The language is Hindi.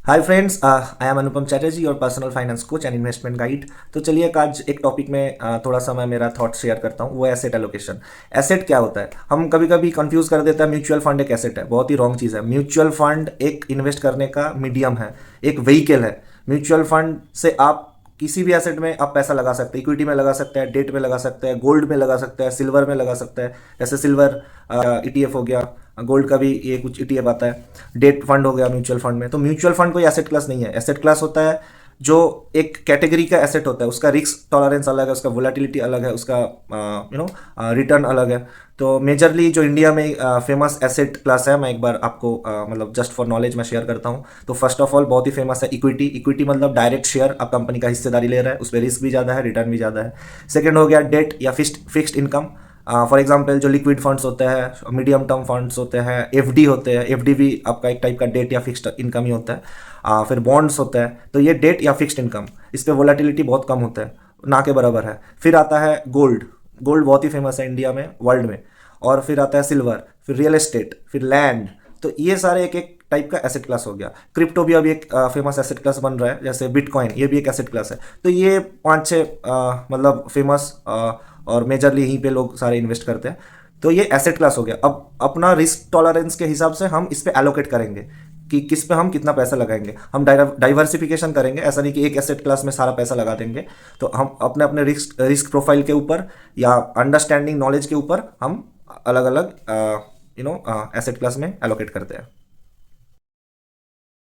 हाय फ्रेंड्स, आई एम अनुपम चैटर्जी और personal finance coach and investment guide. तो चलिए आज एक टॉपिक में थोड़ा सा मैं मेरा थॉट शेयर करता हूँ, वो है एसेट एलोकेशन। एसेट क्या होता है? हम कभी कभी कंफ्यूज कर देते हैं। म्यूचुअल फंड एक एसेट है, बहुत ही रॉन्ग चीज़ है। म्यूचुअल फंड एक इन्वेस्ट करने का मीडियम है, एक व्हीकल है। म्यूचुअल फंड से आप किसी भी एसेट में आप पैसा लगा सकते हैं। इक्विटी में लगा सकते हैं, डेट में लगा सकते हैं, गोल्ड में लगा सकते हैं, सिल्वर में लगा सकते हैं। जैसे सिल्वर ईटीएफ हो गया, गोल्ड का भी ये कुछ ईटीएफ आता है, डेट फंड हो गया म्यूचुअल फंड में। तो म्यूचुअल फंड कोई एसेट क्लास नहीं है। एसेट क्लास होता है जो एक कैटेगरी का एसेट होता है, उसका रिस्क टॉलरेंस अलग है, उसका वोलेटिलिटी अलग है, उसका रिटर्न अलग है। तो मेजरली जो इंडिया में फेमस एसेट क्लास है, मैं एक बार आपको मतलब जस्ट फॉर नॉलेज मैं शेयर करता हूँ। तो फर्स्ट ऑफ ऑल बहुत ही फेमस है इक्विटी। इक्विटी मतलब डायरेक्ट शेयर, आप कंपनी का हिस्सेदारी ले रहा है, उस पर रिस्क भी ज़्यादा है, रिटर्न भी ज़्यादा है। सेकेंड हो गया डेट या फिक्स्ड इनकम। फॉर एग्जाम्पल जो लिक्विड फंड्स होते हैं, मीडियम टर्म फंड्स होते हैं, एफडी होते हैं। एफडी भी आपका एक टाइप का डेट या फिक्स्ड इनकम ही होता है। फिर बॉन्ड्स होता है। तो ये डेट या फिक्स्ड इनकम, इस पर वोलेटिलिटी बहुत कम होता है, ना के बराबर है। फिर आता है गोल्ड। गोल्ड बहुत ही फेमस है इंडिया में, वर्ल्ड में। और फिर आता है सिल्वर, फिर रियल एस्टेट, फिर लैंड। तो ये सारे एक एक टाइप का एसेट क्लास हो गया। क्रिप्टो भी अभी एक फेमस एसेट क्लास बन रहा है, जैसे बिटकॉइन, ये भी एक एसेट क्लास है। तो ये पाँच छः मतलब फेमस और मेजरली यहीं पे लोग सारे इन्वेस्ट करते हैं। तो ये एसेट क्लास हो गया। अब अपना रिस्क टॉलरेंस के हिसाब से हम इस पे एलोकेट करेंगे कि किस पे हम कितना पैसा लगाएंगे। हम डाइवर्सिफिकेशन करेंगे, ऐसा नहीं कि एक एसेट क्लास में सारा पैसा लगा देंगे। तो हम अपने अपने रिस्क प्रोफाइल के ऊपर या अंडरस्टैंडिंग नॉलेज के ऊपर हम अलग अलग एसेट क्लास में एलोकेट करते हैं।